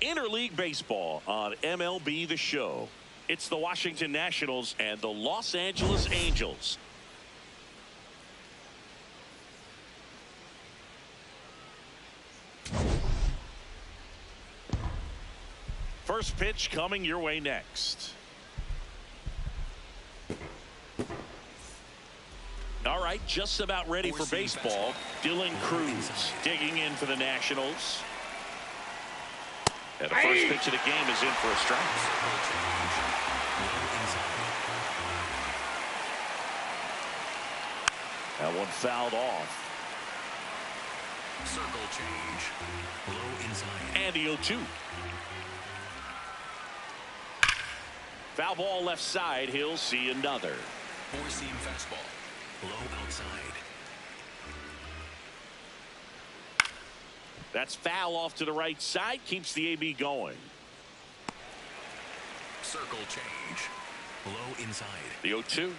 Interleague baseball on MLB The Show. It's the Washington Nationals and the Los Angeles Angels. First pitch coming your way next. All right, just about ready for baseball. Dylan Cruz digging in for the Nationals. And the first pitch of the game is in for a strike. That one fouled off. Circle change. Low inside. And the 0-2. Foul ball left side. He'll see another. Four-seam fastball. Low outside. That's foul off to the right side. Keeps the AB going. Circle change. Low inside. The 0-2.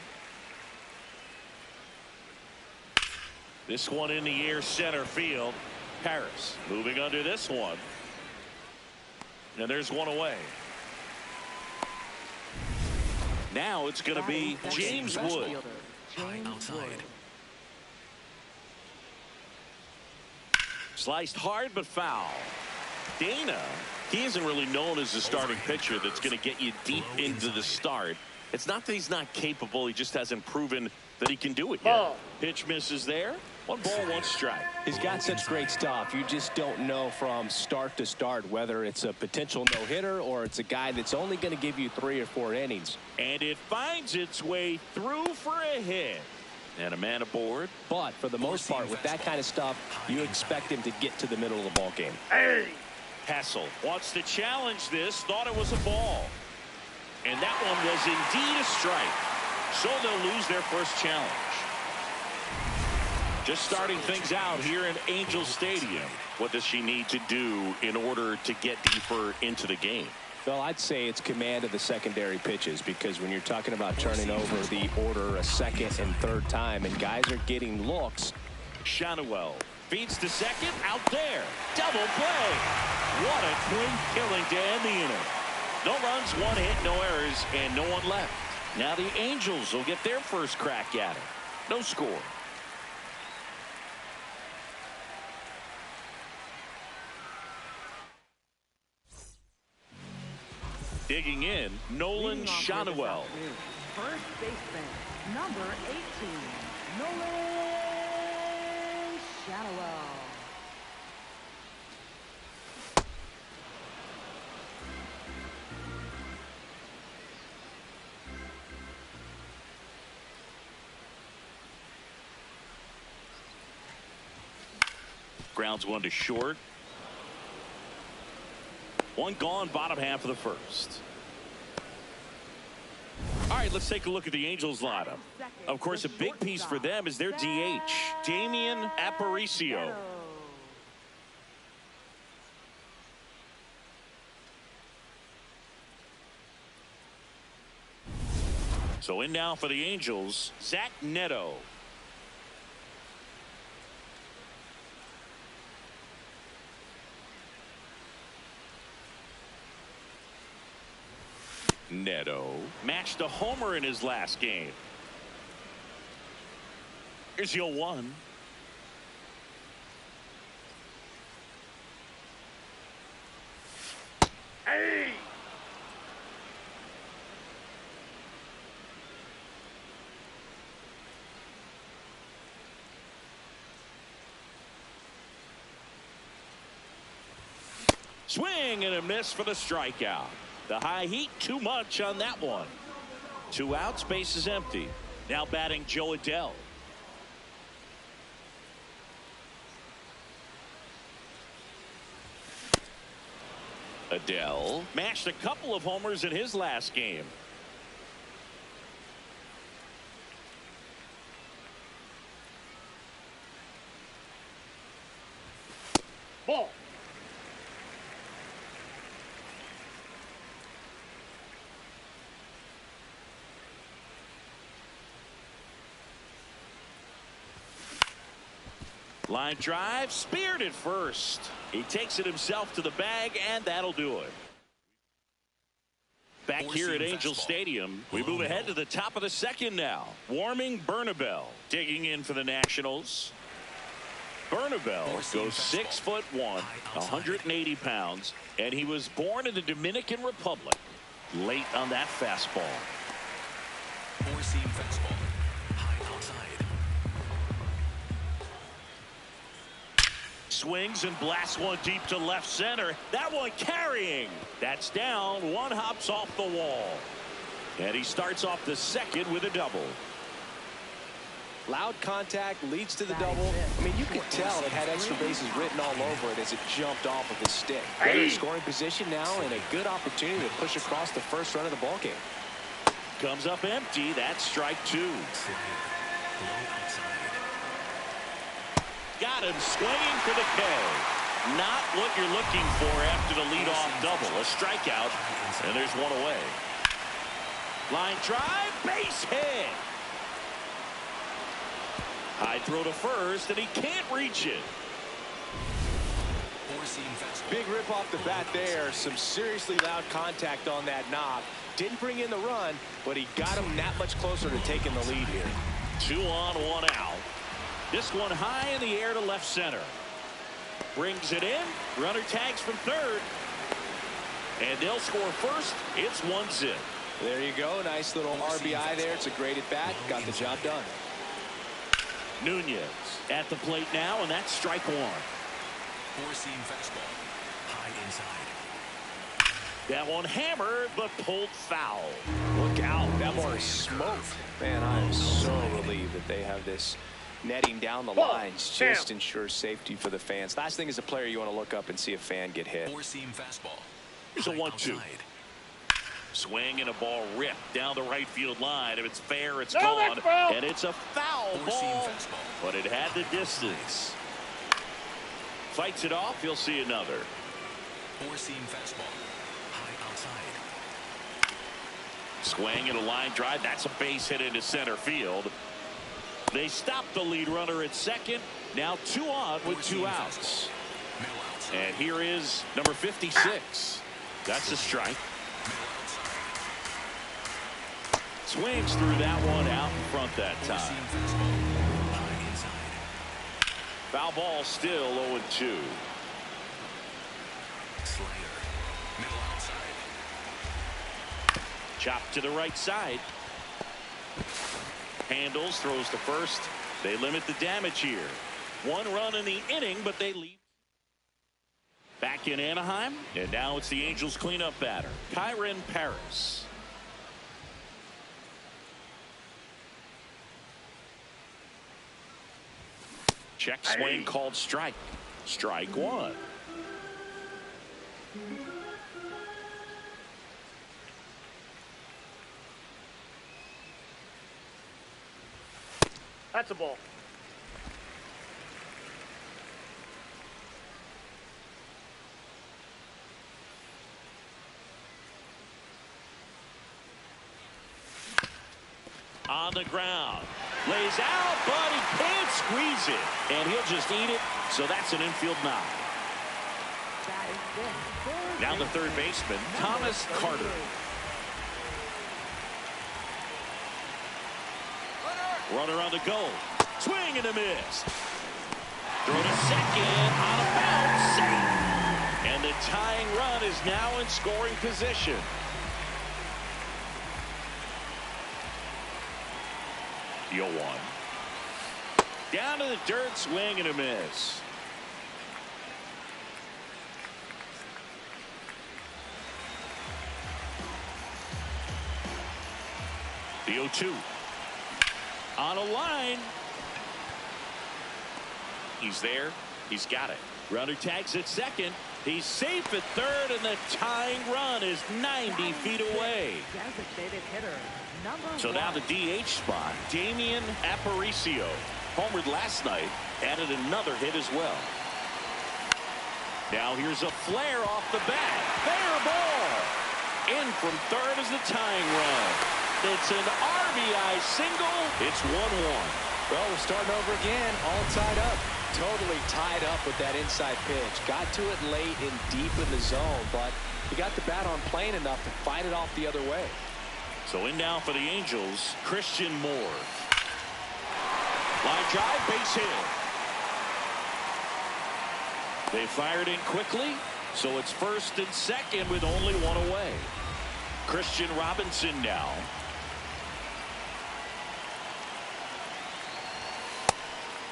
This one in the air center field. Paris moving under this one. And there's one away. Now it's going to be James Wood. High outside. Sliced hard but foul. Dana, he isn't really known as a starting pitcher that's going to get you deep into the start. It's not that he's not capable. He just hasn't proven that he can do it yet. Pitch misses there. 1 ball, 1 strike. He's got such great stuff. You just don't know from start to start whether it's a potential no-hitter or it's a guy that's only going to give you 3 or 4 innings. And it finds its way through for a hit. And a man aboard. But for the most part, with that kind of stuff, you expect him to get to the middle of the ball game. Hassel wants to challenge this. Thought it was a ball. And that one was indeed a strike. So they'll lose their first challenge. Just starting things out here in Angel Stadium. What does she need to do in order to get deeper into the game? Well, I'd say it's command of the secondary pitches, because when you're talking about turning over the order a second and third time and guys are getting looks. Shanuel feeds to second, out there. Double play. What a twin killing to end the inning. No runs, 1 hit, no errors, and no one left. Now the Angels will get their first crack at it. No score. Digging in, Nolan Shanuel. First baseman, number 18, Nolan Shanuel. Grounds 1 to short. 1 gone, bottom half of the first. All right, let's take a look at the Angels lineup. Of course, a big piece for them is their DH, Damian Aparicio. So in now for the Angels, Zach Neto. Neto matched a homer in his last game. Here's the 0-1. Hey! Swing and a miss for the strikeout. The high heat, too much on that one. 2 outs, base is empty. Now batting Joe Adell. Adell mashed a couple of homers in his last game. Ball. Line drive, speared at first. He takes it himself to the bag, and that'll do it. Back here at Angel Stadium, we move ahead to the top of the second now. Warming Bernabel, digging in for the Nationals. Bernabel goes 6'1", 180 pounds, and he was born in the Dominican Republic. Late on that fastball. Four-seam fastball. High outside. Swings and blasts one deep to left center. That one carrying. That's down. One hops off the wall. And he starts off the second with a double. Loud contact leads to the double. I mean, you could tell it had extra bases written all over it as it jumped off of his stick. They're in scoring position now and a good opportunity to push across the first run of the ballgame. Comes up empty. That's strike two. Got him swinging for the K. Not what you're looking for after the leadoff double. A strikeout, and there's one away. Line drive, base hit. High throw to first, and he can't reach it. Big rip off the bat there. Some seriously loud contact on that knock. Didn't bring in the run, but he got him that much closer to taking the lead here. 2 on, 1 out. This one high in the air to left center. Brings it in. Runner tags from third. And they'll score first. It's 1-0. There you go. Nice little RBI there. It's a great at bat. Got the job done. Nunez at the plate now, and that's strike one. Four-seam fastball. High inside. That one hammered, but pulled foul. Look out. That one is smoked. Man, I am so relieved that they have this netting down the lines. Just ensures safety for the fans. Last thing as a player, you want to look up and see a fan get hit. Four-seam fastball. Here's a 1-2. Swing and a ball ripped down the right field line. If it's fair, it's gone. And it's a foul ball, but it had the distance. Fights it off. You'll see another. Four-seam fastball. High outside. Swing and a line drive. That's a base hit into center field. They stop the lead runner at second. Now 2 on with 2 outs. And here is number 56. That's a strike. Swings through that one out in front that time. Foul ball still 0-2. Chopped to the right side. Handles, throws to first. They limit the damage here. 1 run in the inning, but they lead. Back in Anaheim, and now it's the Angels cleanup batter, Kyren Paris. Check swing called strike. Strike one. That's a ball. On the ground. Lays out, but he can't squeeze it. And he'll just eat it. So that's an infield knock. Now the third baseman, Thomas Carter. Runner on the go. Swing and a miss. Throw to second. On a bounce. Safe. And the tying run is now in scoring position. The 0-1. Down to the dirt, swing and a miss. The 0-2. On a line. He's there. He's got it. Runner tags at second. He's safe at third, and the tying run is 90 feet away. Designated hitter, So now the DH spot, Damian Aparicio, homered last night, added another hit as well. Now here's a flare off the bat. Fair ball. In from third is the tying run. It's an RBI single. It's 1-1. Well, we're starting over again, all tied up. totally tied up with that inside pitch. Got to it late and deep in the zone, but he got the bat on plane enough to fight it off the other way. So in now for the Angels, Christian Moore. Line drive, base hit. They fired in quickly, so it's first and second with only one away. Christian Robinson now.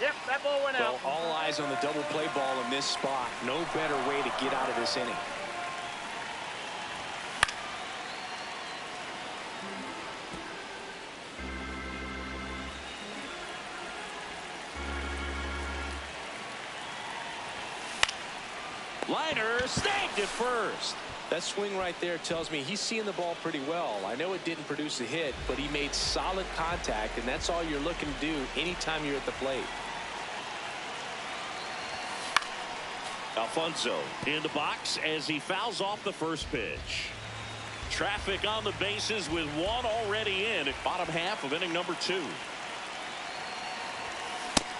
Yep, that ball went out. Well, all eyes on the double play ball in this spot. No better way to get out of this inning. Liner snagged at first. That swing right there tells me he's seeing the ball pretty well. I know it didn't produce a hit, but he made solid contact, and that's all you're looking to do anytime you're at the plate. Alfonso in the box as he fouls off the first pitch. Traffic on the bases with one already in at bottom half of inning number 2.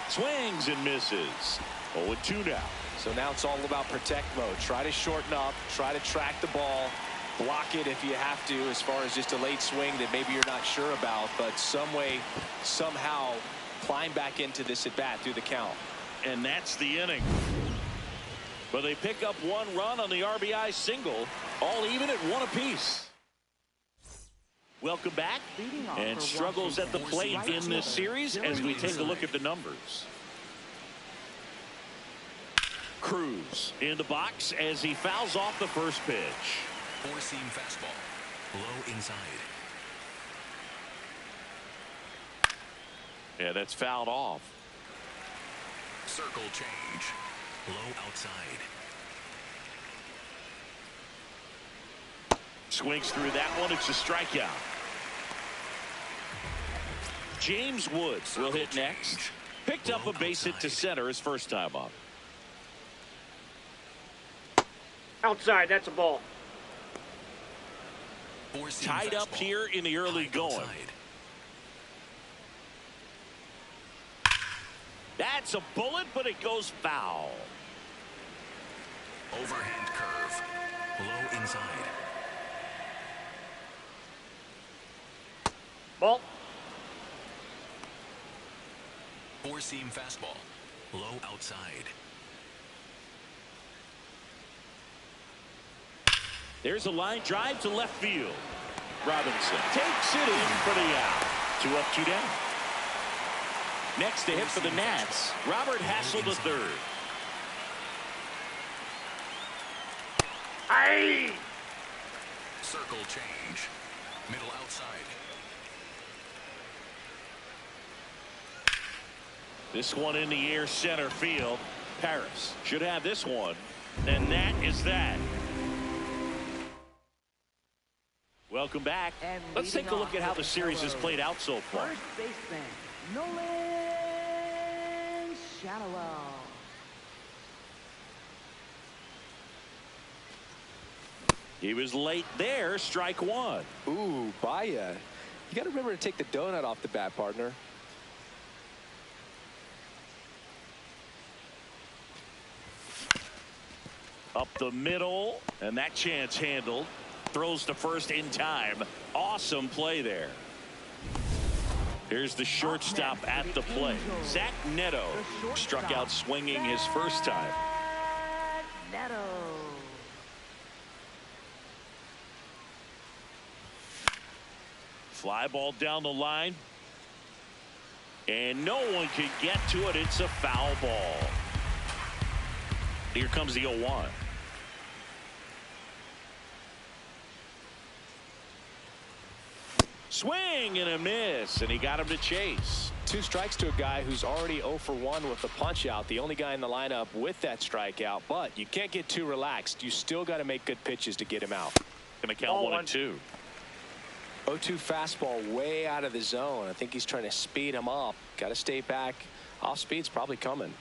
Swings and misses. 0-2 now. So now it's all about protect mode. Try to shorten up, try to track the ball, block it if you have to, as far as just a late swing that maybe you're not sure about, but some way, somehow climb back into this at bat through the count. And that's the inning. But they pick up one run on the RBI single, all even at 1 apiece. Welcome back. And struggles at the plate in this series as we take a look at the numbers. Cruz in the box as he fouls off the first pitch. Four-seam fastball. Low inside. Yeah, that's fouled off. Circle change. Low outside. Swings through that one. It's a strikeout. James Woods will hit next. Picked up a base hit to center his first time up. Outside, that's a ball. Tied up here in the early going. That's a bullet, but it goes foul. Overhand curve. Low inside. Ball. Four-seam fastball. Low outside. There's a line drive to left field. Robinson takes it in for the out. 2 up, 2 down. Next to hit for the Nats, Robert Hassel III. Aye. Circle change. Middle outside. This one in the air center field. Paris should have this one. And that is that. Welcome back. Let's take a look at how the series has played out so far. First baseman, Nolan Shadowell. He was late there. Strike one. Ooh, Baya. You got to remember to take the donut off the bat, partner. Up the middle, and that chance handled. Throws to first in time. Awesome play there. Here's the shortstop at the plate. Zach Neto struck out swinging his first time. Neto. Fly ball down the line. And no one can get to it. It's a foul ball. Here comes the 0-1. Swing and a miss, and he got him to chase. 2 strikes to a guy who's already 0 for 1 with the punch out. The only guy in the lineup with that strikeout, but you can't get too relaxed. You still got to make good pitches to get him out. Gonna count 1 and 2. 0-2 fastball way out of the zone. I think he's trying to speed him up. Got to stay back. Off speed's probably coming.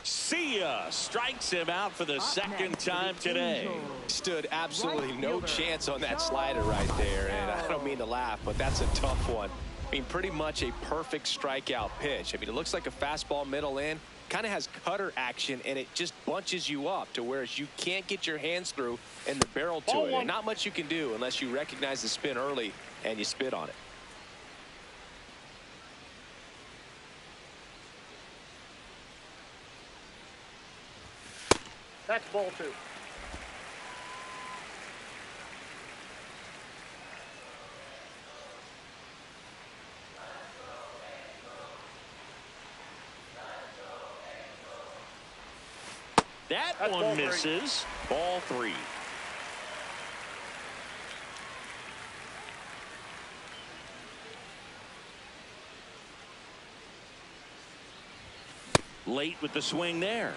See ya. Strikes him out for the second time today. Stood absolutely no chance on that slider right there, and I don't mean to laugh, but that's a tough one. I mean, pretty much a perfect strikeout pitch. I mean, it looks like a fastball middle in, kind of has cutter action, and it just bunches you up to where you can't get your hands through and the barrel to it. And not much you can do unless you recognize the spin early and you spit on it. That's ball 2. That That's one ball misses. Ball 3. Late with the swing there.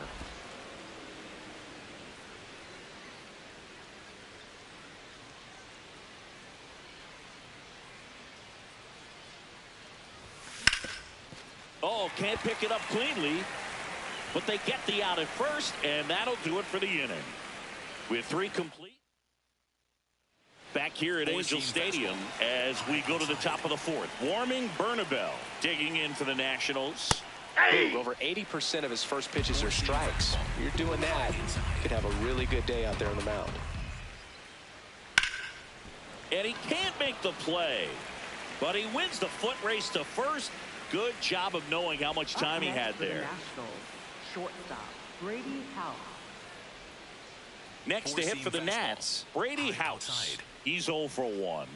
Oh, can't pick it up cleanly. But they get the out at first, and that'll do it for the inning. With 3 complete. Back here at Angel Stadium as we go to the top of the 4th. Warming Bernabel digging in for the Nationals. Over 80% of his first pitches are strikes. You're doing that, you could have a really good day out there on the mound. And he can't make the play, but he wins the foot race to first. Good job of knowing how much time he had there. Shortstop Brady House. Next to hit for the Nats, Brady House. He's 0 for 1.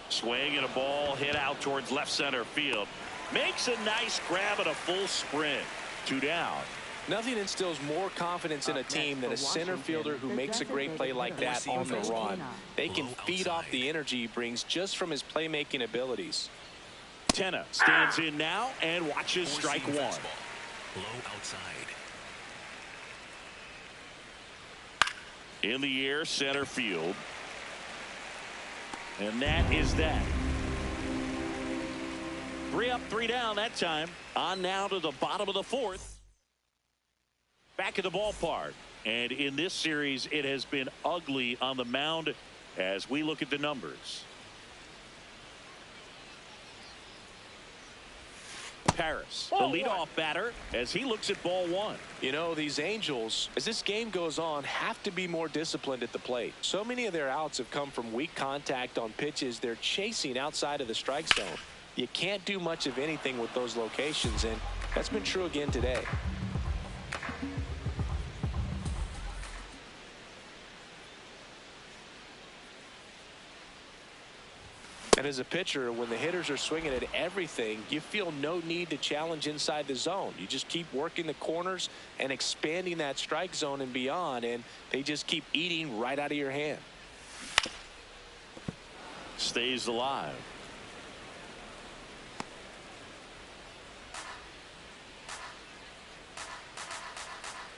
Swing and a ball hit out towards left center field. Makes a nice grab at a full sprint. 2 down. Nothing instills more confidence in a team than a center fielder who makes a great play like that on the run. They can feed off the energy he brings just from his playmaking abilities. Tenna stands in now and watches strike 1. Low outside. In the air, center field. And that is that. 3 up, 3 down that time. On now to the bottom of the 4th. Back at the ballpark. And in this series, it has been ugly on the mound as we look at the numbers. Paris, the leadoff batter, as he looks at ball 1. You know, these Angels, as this game goes on, have to be more disciplined at the plate. So many of their outs have come from weak contact on pitches they're chasing outside of the strike zone. You can't do much of anything with those locations, and that's been true again today. And as a pitcher, when the hitters are swinging at everything, you feel no need to challenge inside the zone. You just keep working the corners and expanding that strike zone and beyond, and they just keep eating right out of your hand. Stays alive.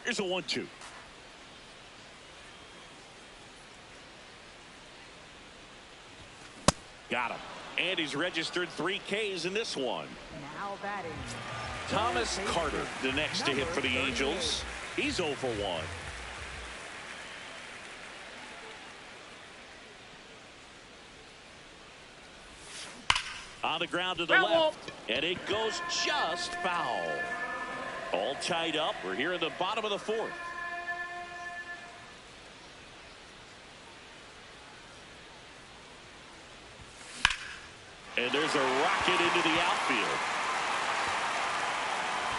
Here's a 1-2. Got him. And he's registered 3 Ks in this one. Now batting. Thomas Carter, the next to hit for the Angels. He's 0 for 1. On the ground to the left. And it goes just foul. All tied up. We're here in the bottom of the 4th. And there's a rocket into the outfield.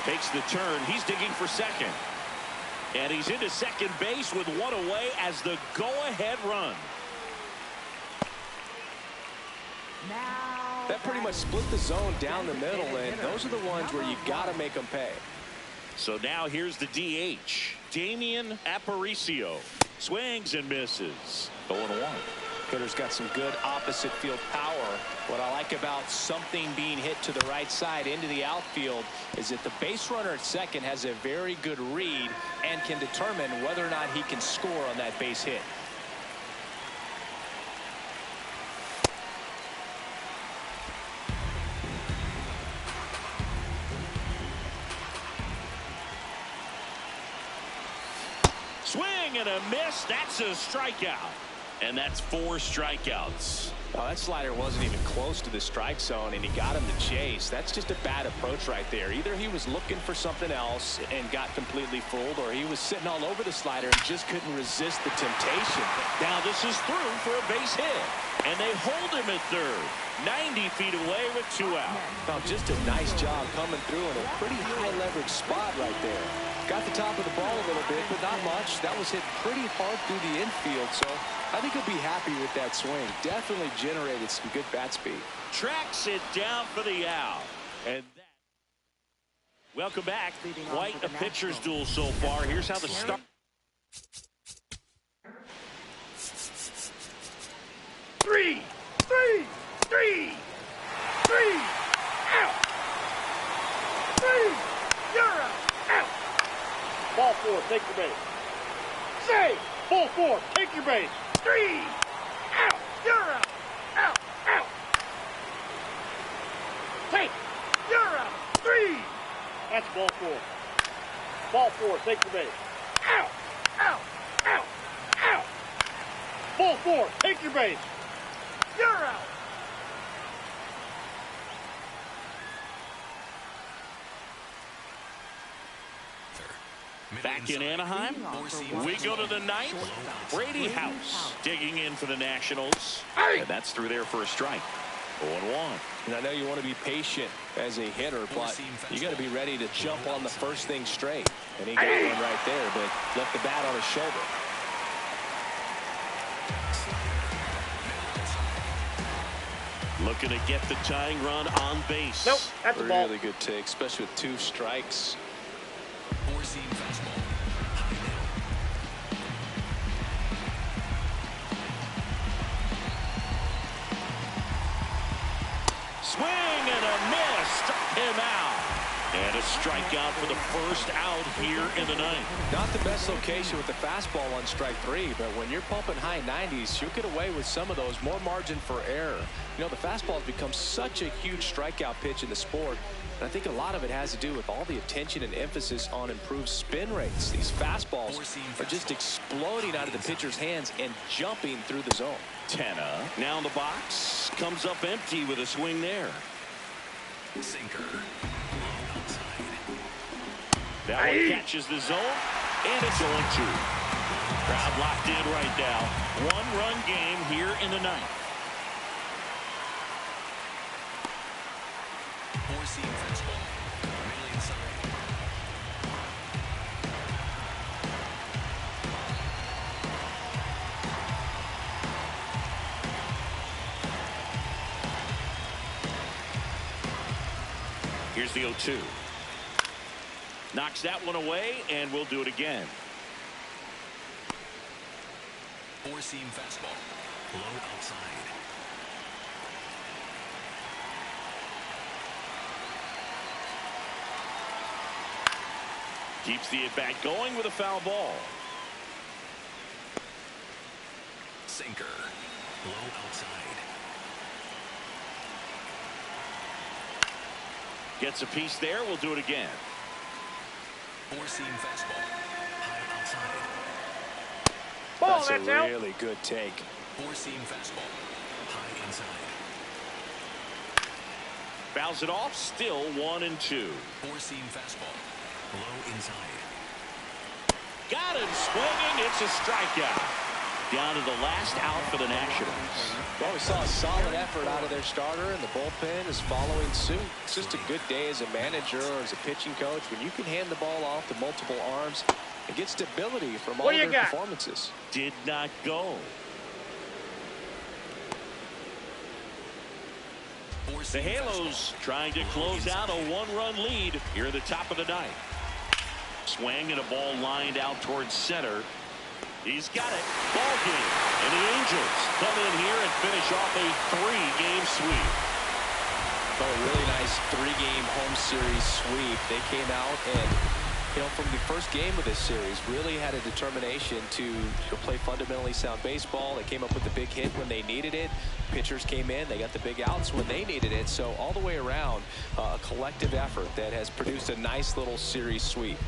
Takes the turn. He's digging for second. And he's into second base with 1 away as the go-ahead run. Now That pretty much split the zone down the middle, and those are the ones where you got to make them pay. So now here's the DH. Damian Aparicio. Swings and misses. 0-1. Hitter's got some good opposite field power. What I like about something being hit to the right side into the outfield is that the base runner at second has a very good read and can determine whether or not he can score on that base hit. Swing and a miss. That's a strikeout. And that's 4 strikeouts. Oh, that slider wasn't even close to the strike zone, and he got him to chase. That's just a bad approach right there. Either he was looking for something else and got completely fooled, or he was sitting all over the slider and just couldn't resist the temptation. Now this is through for a base hit. And they hold him at third. 90 feet away with 2 out. Now, just a nice job coming through in a pretty high leverage spot right there. Got the top of the ball a little bit, but not much. That was hit pretty hard through the infield, so I think he'll be happy with that swing. Definitely generated some good bat speed. Tracks it down for the out. And that. Welcome back. Quite a pitcher's duel so far. Here's how the start. Three. Out. 3. You're out. Ball 4. Take your base. Say. Ball 4. Take your base. 3. Out. You're out. Out. Take. You're out. 3. That's ball 4. Ball 4. Take your base. Out. Ball 4. Take your base. You're out. Back in Anaheim, we go to the 9th. Brady House digging in for the Nationals. And that's through there for a strike. 0-1. And I know you want to be patient as a hitter, but you got to be ready to jump on the first thing straight. And he got one right there, but left the bat on his shoulder. Looking to get the tying run on base. Nope, that's a ball. Really good take, especially with 2 strikes. 4-seam fastball. Swing and a miss. Struck him out. And a strikeout for the first out here in the 9th. Not the best location with the fastball on strike 3, but when you're pumping high 90s, you'll get away with some of those. More margin for error. You know, the fastball has become such a huge strikeout pitch in the sport. And I think a lot of it has to do with all the attention and emphasis on improved spin rates. These fastballs are just exploding out of the pitcher's hands and jumping through the zone. Tenna now in the box. Comes up empty with a swing there. Sinker. That one catches the zone, and it's 0-2. Crowd locked in right now. 1-run game here in the 9th. 4-seam fastball. Middle inside. Here's the 0-2. Knocks that one away, and we'll do it again. 4-seam fastball. Low outside. Keeps the at-bat going with a foul ball. Sinker. Low outside. Gets a piece there. We'll do it again. 4-seam fastball. High outside. Ball, That's that's a out. really good take. 4-seam fastball. High inside. Fouls it off. Still 1-2. 4-seam fastball. Low inside. Got him swinging. It's a strikeout. Down to the last out for the Nationals. Well, we saw a solid effort out of their starter, and the bullpen is following suit. It's just a good day as a manager or as a pitching coach when you can hand the ball off to multiple arms and get stability from all their performances. Did not go. The Halos trying to close out a 1-run lead here at the top of the 9th. Swing and a ball lined out towards center. He's got it. Ball game. And the Angels come in here and finish off a 3-game sweep. Oh, a really nice 3-game home series sweep. They came out and, you know, from the first game of this series, really had a determination to play fundamentally sound baseball. They came up with the big hit when they needed it. Pitchers came in. They got the big outs when they needed it. So all the way around, a collective effort that has produced a nice little series sweep.